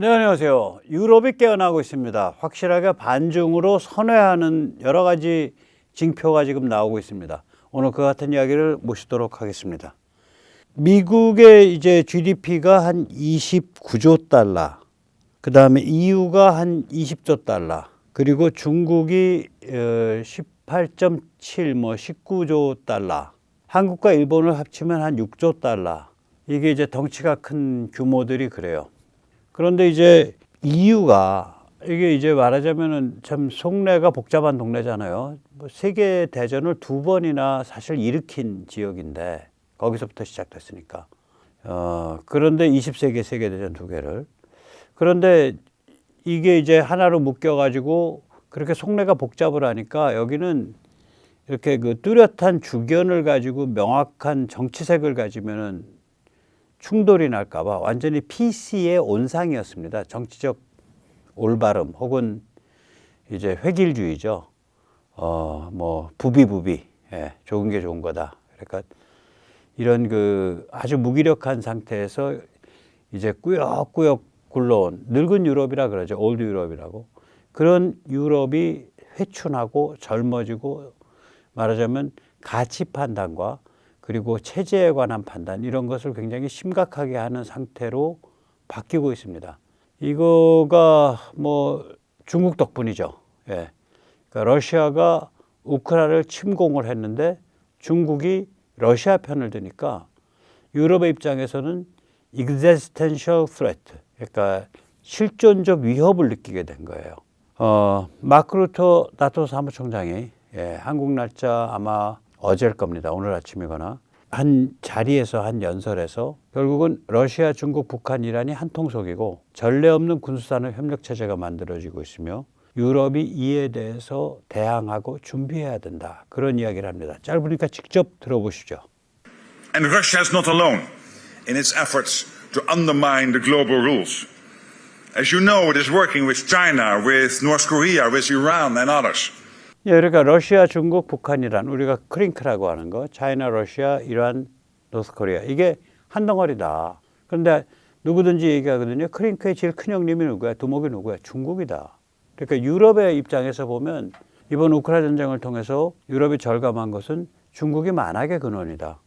네, 안녕하세요. 유럽이 깨어나고 있습니다. 확실하게 반중으로 선회하는 여러 가지 징표가 지금 나오고 있습니다. 오늘 그 같은 이야기를 모시도록 하겠습니다. 미국의 이제 GDP가 한 29조 달러, 그 다음에 EU가 한 20조 달러, 그리고 중국이 18.7, 19조 달러, 한국과 일본을 합치면 한 6조 달러. 이게 이제 덩치가 큰 규모들이 그래요. 그런데 이제 EU가 이게 이제 말하자면은 참 속내가 복잡한 동네잖아요. 뭐 세계 대전을 두 번이나 사실 일으킨 지역인데 거기서부터 시작됐으니까. 그런데 20세기 세계 대전 두 개를. 그런데 이게 이제 하나로 묶여가지고 그렇게 속내가 복잡을 하니까 여기는 이렇게 그 뚜렷한 주견을 가지고 명확한 정치색을 가지면은 충돌이 날까봐 완전히 PC의 온상이었습니다. 정치적 올바름 혹은 이제 획일주의죠. 뭐 부비부비, 예, 좋은 게 좋은 거다. 그러니까 이런 그 아주 무기력한 상태에서 이제 꾸역꾸역 굴러온 늙은 유럽이라 그러죠. 올드 유럽이라고. 그런 유럽이 회춘하고 젊어지고 말하자면 가치 판단과 그리고 체제에 관한 판단 이런 것을 굉장히 심각하게 하는 상태로 바뀌고 있습니다. 이거가 뭐 중국 덕분이죠. 예. 그러니까 러시아가 우크라이나를 침공을 했는데 중국이 러시아 편을 드니까 유럽의 입장에서는 existential threat, 그러니까 실존적 위협을 느끼게 된 거예요. 마크 루터 나토 사무총장이 한국 날짜 아마 어제일 겁니다. 오늘 아침이거나 한 자리에서 한 연설에서 결국은 러시아, 중국, 북한, 이란이 한 통속이고 전례 없는 군수산업 협력 체제가 만들어지고 있으며 유럽이 이에 대해서 대항하고 준비해야 된다. 그런 이야기를 합니다. 짧으니까 직접 들어보시죠. And Russia is not alone in its efforts to undermine the global rules. As you know, it is working with China, with North Korea, with Iran and others. 예, 그러니까 러시아, 중국, 북한, 이란, 우리가 크링크라고 하는 거, 차이나, 러시아, 이란, 노스코리아 이게 한 덩어리다. 그런데 누구든지 얘기하거든요. 크링크의 제일 큰 형님이 누구야? 두목이 누구야? 중국이다. 그러니까 유럽의 입장에서 보면 이번 우크라이나 전쟁을 통해서 유럽이 절감한 것은 중국이 만악의 근원이다.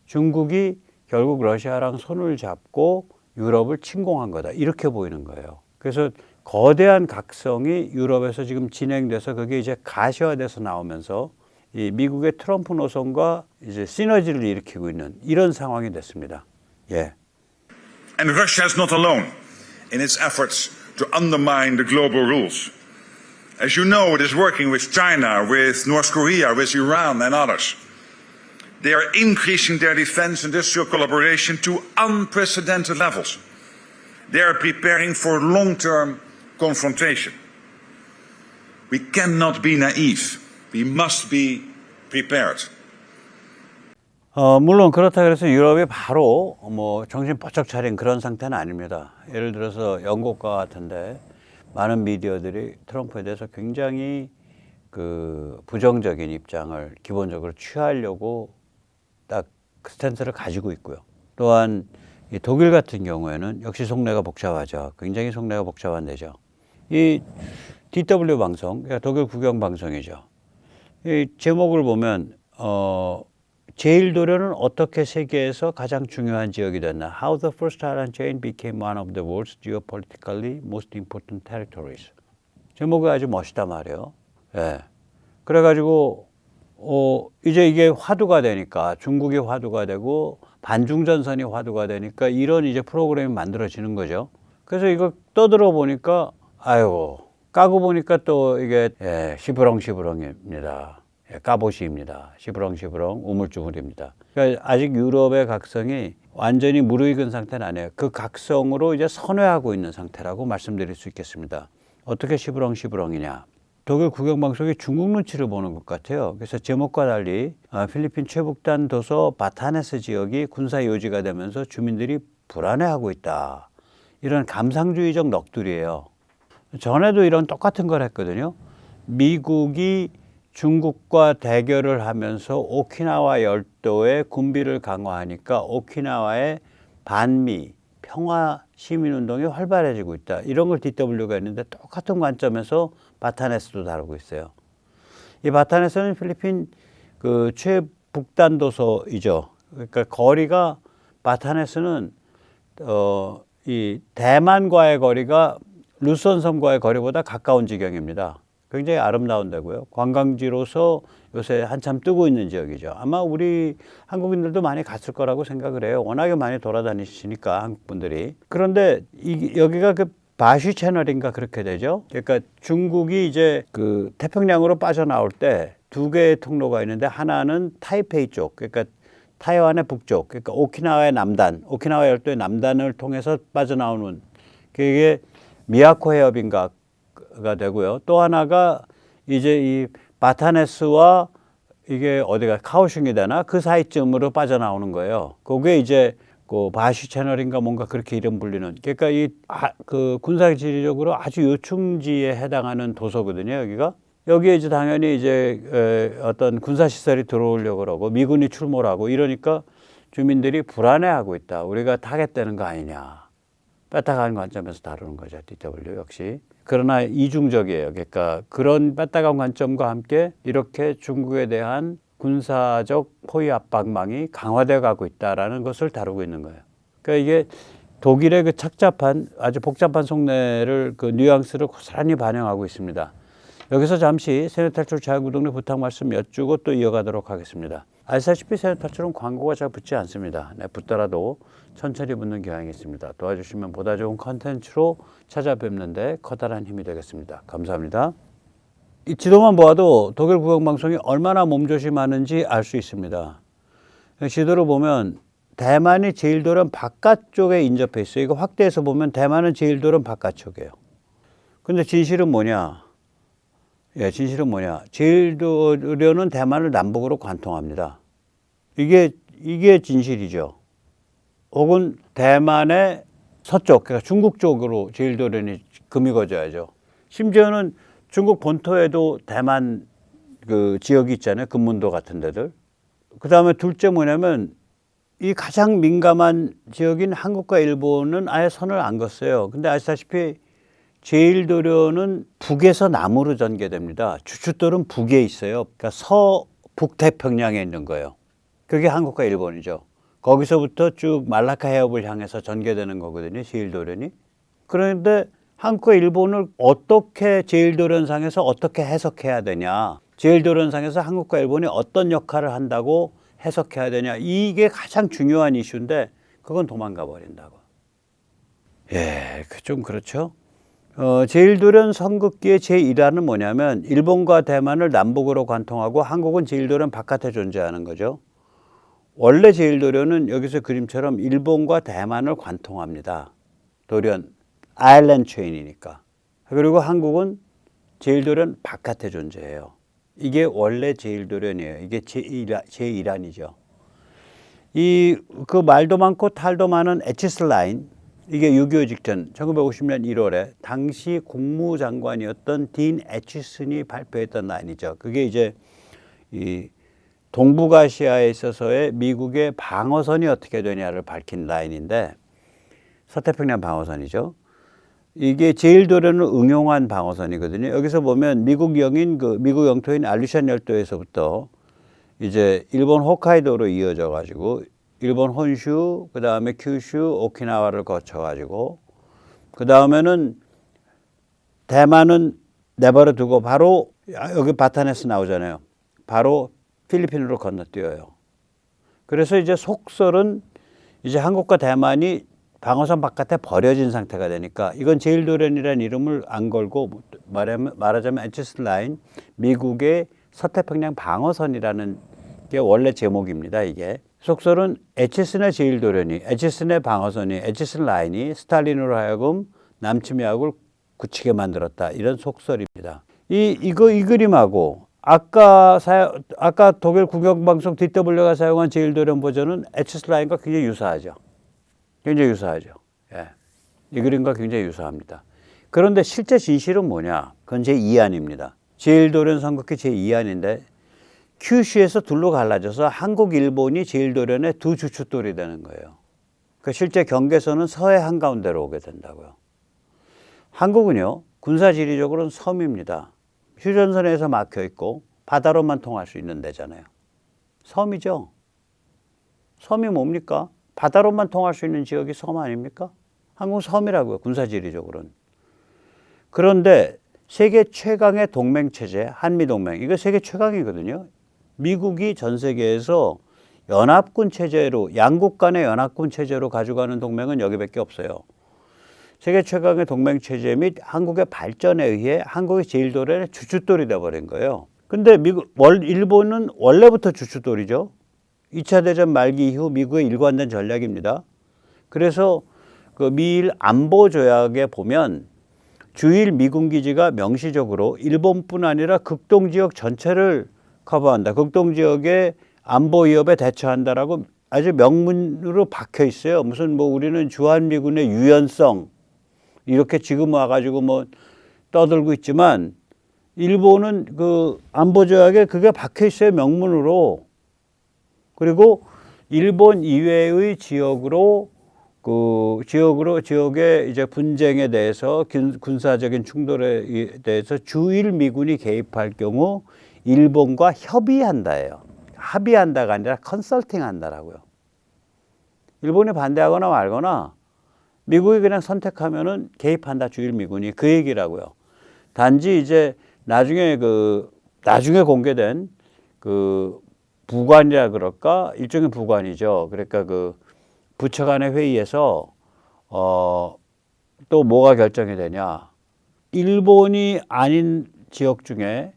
중국이 결국 러시아랑 손을 잡고 유럽을 침공한 거다. 이렇게 보이는 거예요. 그래서 거대한 각성이 유럽에서 지금 진행돼서 그게 이제 가시화돼서 나오면서 이 미국의 트럼프 노선과 이제 시너지를 일으키고 있는 이런 상황이 됐습니다. 예. And Russia is not alone in its efforts to undermine the global rules. As you know, it is working with China, with North Korea, with Iran and others. They are increasing their defense industrial collaboration to unprecedented levels. They are preparing for long-term confrontation. We cannot be naive. We must be prepared. 물론 그렇다 그래서 유럽이 바로 뭐 정신 번쩍 차린 그런 상태는 아닙니다. 예를 들어서 영국과 같은데 많은 미디어들이 트럼프에 대해서 굉장히 그 부정적인 입장을 기본적으로 취하려고 딱 스탠스를 가지고 있고요. 또한 이 독일 같은 경우에는 역시 속내가 복잡하죠. 굉장히 속내가 복잡한 데죠. 이 DW 방송, 그러니까 독일 국영 방송이죠. 이 제목을 보면 제1도련은 어떻게 세계에서 가장 중요한 지역이 됐나? How the First Island Chain became one of the world's geopolitically most important territories. 제목이 아주 멋있다 말이에요. 예. 그래가지고 이제 이게 화두가 되니까 중국이 화두가 되고 반중전선이 화두가 되니까 이런 이제 프로그램이 만들어지는 거죠. 그래서 이거 떠들어 보니까 아이고 까고 보니까 또 이게 시부렁시부렁입니다. 까보시입니다. 시부렁시부렁 우물쭈물입니다. 그러니까 아직 유럽의 각성이 완전히 무르익은 상태는 아니에요. 그 각성으로 이제 선회하고 있는 상태라고 말씀드릴 수 있겠습니다. 어떻게 시부렁시부렁이냐? 독일 국영방송이 중국 눈치를 보는 것 같아요. 그래서 제목과 달리 필리핀 최북단 도서 바타네스 지역이 군사 요지가 되면서 주민들이 불안해하고 있다. 이런 감상주의적 넋두리예요. 전에도 이런 똑같은 걸 했거든요. 미국이 중국과 대결을 하면서 오키나와 열도에 군비를 강화하니까 오키나와의 반미, 평화 시민운동이 활발해지고 있다. 이런 걸 DW가 했는데 똑같은 관점에서 바타네스도 다루고 있어요. 이 바타네스는 필리핀 그 최북단도서이죠. 그러니까 거리가 바타네스는 이 대만과의 거리가 루손 섬과의 거리보다 가까운 지경입니다. 굉장히 아름다운 데고요. 관광지로서 요새 한참 뜨고 있는 지역이죠. 아마 우리 한국인들도 많이 갔을 거라고 생각을 해요. 워낙에 많이 돌아다니시니까 한국 분들이. 그런데 여기가 그 바슈 채널인가 그렇게 되죠. 그러니까 중국이 이제 그 태평양으로 빠져나올 때 두 개의 통로가 있는데 하나는 타이페이 쪽, 그러니까 타이완의 북쪽, 그러니까 오키나와의 남단, 오키나와 열도의 남단을 통해서 빠져나오는 그게 미야코 해협인가가 되고요. 또 하나가 이제 이 바타네스와 이게 어디가 카오슝이 되나 그 사이쯤으로 빠져나오는 거예요. 그게 이제 그 바슈 채널인가 뭔가 그렇게 이름 불리는. 그러니까 그 군사지리적으로 아주 요충지에 해당하는 도서거든요. 여기에 이제 당연히 이제 어떤 군사 시설이 들어오려고 그러고 미군이 출몰하고 하고 이러니까 주민들이 불안해하고 있다. 우리가 타겟되는 거 아니냐. 뺏어가는 관점에서 다루는 거죠. DW 역시. 그러나 이중적이에요. 그러니까 그런 뺏어간 관점과 함께 이렇게 중국에 대한 군사적 포위 압박망이 강화되어 가고 있다라는 것을 다루고 있는 거예요. 그러니까 이게 독일의 그 착잡한 아주 복잡한 속내를 그 뉘앙스를 고스란히 반영하고 있습니다. 여기서 잠시 세뇌탈출 자유구독료 부탁 말씀 여쭈고 또 이어가도록 하겠습니다. 아시다시피 세뇌탈출은 광고가 잘 붙지 않습니다. 네, 붙더라도 천천히 붙는 경향이 있습니다. 도와주시면 보다 좋은 컨텐츠로 찾아뵙는데 커다란 힘이 되겠습니다. 감사합니다. 이 지도만 보아도 독일 국영방송이 얼마나 몸조심하는지 알 수 있습니다. 지도를 보면 대만이 제일도련 바깥쪽에 인접해 있어요. 이거 확대해서 보면 대만은 제일도련 바깥쪽이에요. 근데 진실은 뭐냐? 예, 진실은 뭐냐? 제일도련은 대만을 남북으로 관통합니다. 이게 진실이죠. 혹은 대만의 서쪽, 그러니까 중국 쪽으로 제일도련이 금이 거져야죠. 심지어는 중국 본토에도 대만 그 지역이 있잖아요. 금문도 같은 데들. 그 다음에 둘째 뭐냐면 이 가장 민감한 지역인 한국과 일본은 아예 선을 안 긋어요. 근데 아시다시피 제일도련은 북에서 남으로 전개됩니다. 주춧돌은 북에 있어요. 그러니까 서북태평양에 있는 거예요. 그게 한국과 일본이죠. 거기서부터 쭉 말라카 해협을 향해서 전개되는 거거든요. 제일도련이. 그런데 한국과 일본을 어떻게 제일도련상에서 어떻게 해석해야 되냐. 제일도련상에서 한국과 일본이 어떤 역할을 한다고 해석해야 되냐. 이게 가장 중요한 이슈인데 그건 도망가 버린다고. 예, 좀 그렇죠. 제일도련 선긋기의 제1화는 뭐냐면 일본과 대만을 남북으로 관통하고 한국은 제일도련 바깥에 존재하는 거죠. 원래 제일도련은 여기서 그림처럼 일본과 대만을 관통합니다. 도련, 아일랜드 체인이니까. 그리고 한국은 제일도련 바깥에 존재해요. 이게 원래 제일도련이에요. 이게 제1안이죠. 그 말도 많고 탈도 많은 에치스 라인, 이게 6.25 직전 1950년 1월에 당시 국무장관이었던 딘 애치슨이 발표했던 라인이죠. 그게 이제 이 동북아시아에 있어서의 미국의 방어선이 어떻게 되냐를 밝힌 라인인데 서태평양 방어선이죠. 이게 제일도련을 응용한 방어선이거든요. 여기서 보면 미국 영토인 알루션 열도에서부터 이제 일본 홋카이도로 이어져 가지고 일본 혼슈, 그 다음에 큐슈, 오키나와를 거쳐가지고 그 다음에는 대만은 내버려 두고 바로 여기 바타네스 나오잖아요. 바로 필리핀으로 건너뛰어요. 그래서 이제 속설은 이제 한국과 대만이 방어선 바깥에 버려진 상태가 되니까 이건 제일도련이라는 이름을 안 걸고 말하자면 에치스 라인, 미국의 서태평양 방어선이라는 게 원래 제목입니다. 이게. 속설은 에치슨의 제일도련이, 에치슨의 방어선이, 에치슨 라인이 스탈린으로 하여금 남침야국을 굳히게 만들었다. 이런 속설입니다. 이 그림하고 아까 독일 국영방송 DW가 사용한 제일도련 버전은 에치슨 라인과 굉장히 유사하죠. 굉장히 유사하죠. 예. 이 그림과 굉장히 유사합니다. 그런데 실제 진실은 뭐냐? 그건 제2안입니다. 제일도련 선긋기 제2안인데 큐슈에서 둘로 갈라져서 한국, 일본이 제일도련의 두 주춧돌이 되는 거예요. 그 실제 경계선은 서해 한가운데로 오게 된다고요. 한국은요, 군사지리적으로는 섬입니다. 휴전선에서 막혀 있고 바다로만 통할 수 있는 데잖아요. 섬이죠. 섬이 뭡니까? 바다로만 통할 수 있는 지역이 섬 아닙니까? 한국은 섬이라고요, 군사지리적으로는. 그런데 세계 최강의 동맹체제, 한미동맹, 이거 세계 최강이거든요. 미국이 전 세계에서 연합군 체제로, 양국 간의 연합군 체제로 가져가는 동맹은 여기밖에 없어요. 세계 최강의 동맹 체제 및 한국의 발전에 의해 한국의 제1도련의 주춧돌이 돼버린 거예요. 근데 일본은 원래부터 주춧돌이죠. 2차 대전 말기 이후 미국의 일관된 전략입니다. 그래서 그 미일 안보 조약에 보면 주일 미군 기지가 명시적으로 일본뿐 아니라 극동 지역 전체를 커버한다. 극동 지역의 안보 위협에 대처한다라고 아주 명문으로 박혀 있어요. 무슨 뭐 우리는 주한미군의 유연성 이렇게 지금 와가지고 뭐 떠들고 있지만 일본은 그 안보조약에 그게 박혀 있어요, 명문으로. 그리고 일본 이외의 지역의 이제 분쟁에 대해서 군사적인 충돌에 대해서 주일 미군이 개입할 경우 일본과 협의한다예요. 합의한다가 아니라 컨설팅한다라고요. 일본이 반대하거나 말거나 미국이 그냥 선택하면은 개입한다, 주일 미군이. 그 얘기라고요. 단지 이제 나중에 공개된 그 부관이라 그럴까? 일종의 부관이죠. 그러니까 그 부처 간의 회의에서 또 뭐가 결정이 되냐? 일본이 아닌 지역 중에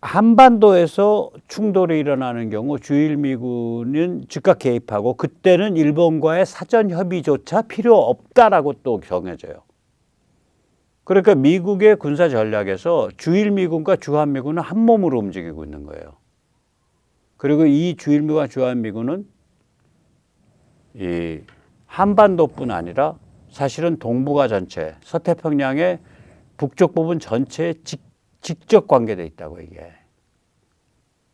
한반도에서 충돌이 일어나는 경우 주일 미군은 즉각 개입하고 그때는 일본과의 사전 협의조차 필요 없다라고 또 정해져요. 그러니까 미국의 군사 전략에서 주일 미군과 주한 미군은 한 몸으로 움직이고 있는 거예요. 그리고 이 주일 미군과 주한 미군은 이 한반도뿐 아니라 사실은 동북아 전체, 서태평양의 북쪽 부분 전체에 직접 관계돼 있다고 이게.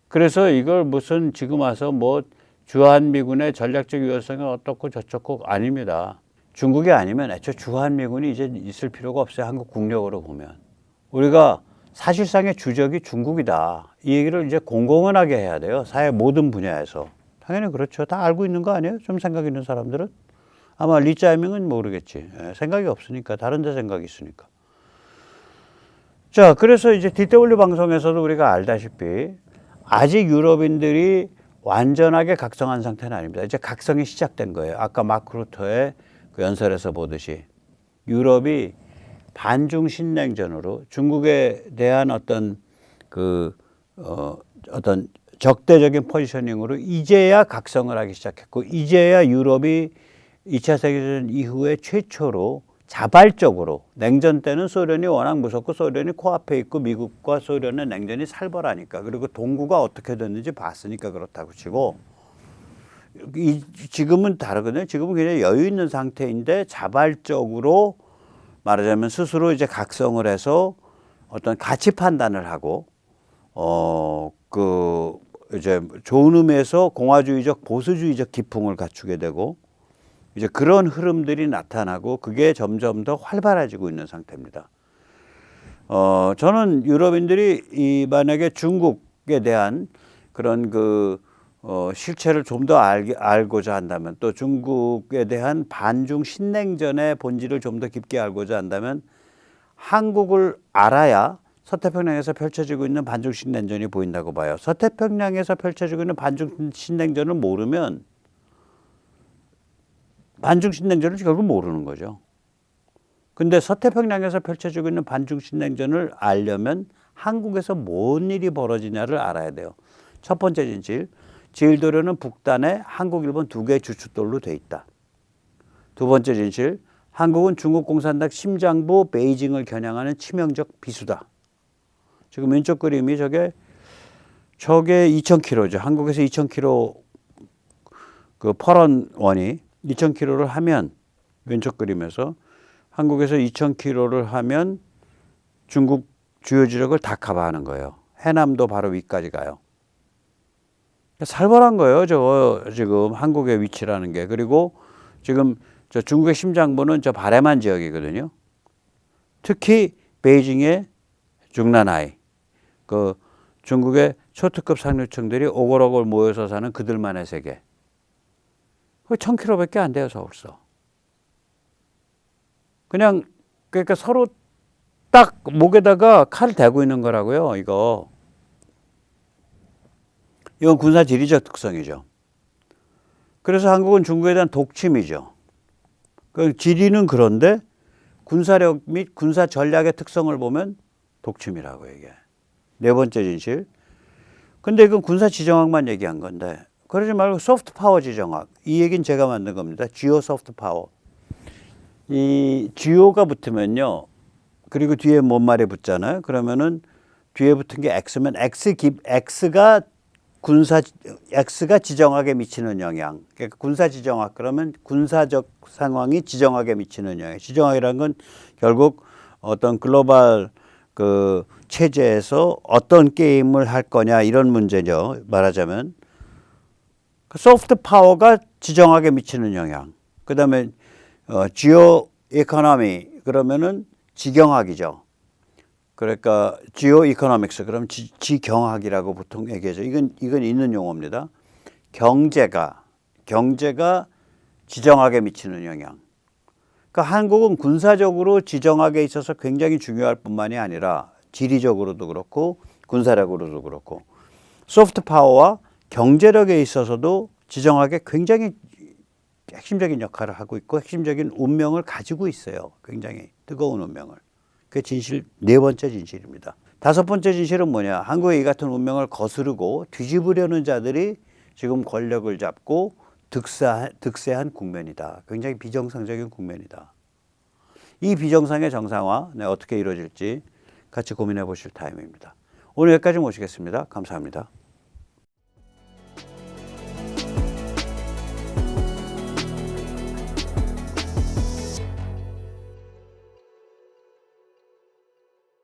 그래서 이걸 무슨 지금 와서 뭐 주한미군의 전략적 유효성이 어떻고 저쩌고 아닙니다. 중국이 아니면 애초에 주한미군이 이제 있을 필요가 없어요. 한국 국력으로 보면. 우리가 사실상의 주적이 중국이다. 이 얘기를 이제 공공연하게 해야 돼요. 사회 모든 분야에서. 당연히 그렇죠. 다 알고 있는 거 아니에요? 좀 생각 있는 사람들은? 아마 리짜이밍은 모르겠지. 생각이 없으니까. 다른 데 생각이 있으니까. 자, 그래서 이제 DW 방송에서도 우리가 알다시피 아직 유럽인들이 완전하게 각성한 상태는 아닙니다. 이제 각성이 시작된 거예요. 아까 마크 루터의 그 연설에서 보듯이 유럽이 반중 신냉전으로 중국에 대한 어떤 어떤 적대적인 포지셔닝으로 이제야 각성을 하기 시작했고, 이제야 유럽이 2차 세계대전 이후에 최초로 자발적으로, 냉전 때는 소련이 워낙 무섭고 소련이 코앞에 있고 미국과 소련의 냉전이 살벌하니까, 그리고 동구가 어떻게 됐는지 봤으니까 그렇다고 치고, 지금은 다르거든요. 지금은 굉장히 여유 있는 상태인데 자발적으로 말하자면 스스로 이제 각성을 해서 어떤 가치 판단을 하고 이제 좋은 의미에서 공화주의적 보수주의적 기풍을 갖추게 되고 이제 그런 흐름들이 나타나고 그게 점점 더 활발해지고 있는 상태입니다. 저는 유럽인들이 만약에 중국에 대한 그런 실체를 좀 더 알고자 한다면, 또 중국에 대한 반중 신냉전의 본질을 좀 더 깊게 알고자 한다면 한국을 알아야 서태평양에서 펼쳐지고 있는 반중 신냉전이 보인다고 봐요. 서태평양에서 펼쳐지고 있는 반중 신냉전을 모르면 반중 신냉전을 결국 모르는 거죠. 근데 서태평양에서 펼쳐지고 있는 반중 신냉전을 알려면 한국에서 뭔 일이 벌어지냐를 알아야 돼요. 첫 번째 진실, 제1도련은 북단에 한국, 일본 두 개의 주춧돌로 돼 있다. 두 번째 진실, 한국은 중국 공산당 심장부 베이징을 겨냥하는 치명적 비수다. 지금 왼쪽 그림이 저게 2,000km죠. 한국에서 2,000km 그 퍼런원이 2,000km를 하면, 왼쪽 그림에서 한국에서 2,000km를 하면 중국 주요 지역을 다 커버하는 거예요. 해남도 바로 위까지 가요. 살벌한 거예요. 저거 지금 한국의 위치라는 게. 그리고 지금 저 중국의 심장부는 저 바레만 지역이거든요. 특히 베이징의 중난하이, 그 중국의 초특급 상류층들이 오골오골 모여서 사는 그들만의 세계. 그 1000km밖에 안 돼요, 서울서. 그냥 그러니까 서로 딱 목에다가 칼을 대고 있는 거라고요, 이거. 이건 군사 지리적 특성이죠. 그래서 한국은 중국에 대한 독침이죠. 그 지리는 그런데 군사력 및 군사 전략의 특성을 보면 독침이라고 이게. 네 번째 진실. 근데 이건 군사 지정학만 얘기한 건데 그러지 말고 소프트 파워 지정학. 이 얘기는 제가 만든 겁니다. 지오 소프트 파워. 이 지오가 붙으면요. 그리고 뒤에 뭔 말이 붙잖아요. 그러면은 뒤에 붙은 게 X면 X가 X가 지정학에 미치는 영향. 그러니까 군사 지정학 그러면 군사적 상황이 지정학에 미치는 영향. 지정학이라는 건 결국 어떤 글로벌 그 체제에서 어떤 게임을 할 거냐 이런 문제죠. 말하자면 소프트 파워가 지정학에 미치는 영향. 그다음에 지오 이코노미 그러면은 지경학이죠. 그러니까 지오 이코노믹스 그럼 지경학이라고 보통 얘기하죠. 이건 있는 용어입니다. 경제가 지정학에 미치는 영향. 그러니까 한국은 군사적으로 지정학에 있어서 굉장히 중요할 뿐만이 아니라 지리적으로도 그렇고 군사력으로도 그렇고 소프트 파워와 경제력에 있어서도 지정학에 굉장히 핵심적인 역할을 하고 있고 핵심적인 운명을 가지고 있어요. 굉장히 뜨거운 운명을. 그게 진실 네 번째 진실입니다. 다섯 번째 진실은 뭐냐? 한국의 이 같은 운명을 거스르고 뒤집으려는 자들이 지금 권력을 잡고 득세한 국면이다. 굉장히 비정상적인 국면이다. 이 비정상의 정상화 어떻게 이루어질지 같이 고민해 보실 타임입니다. 오늘 여기까지 모시겠습니다. 감사합니다.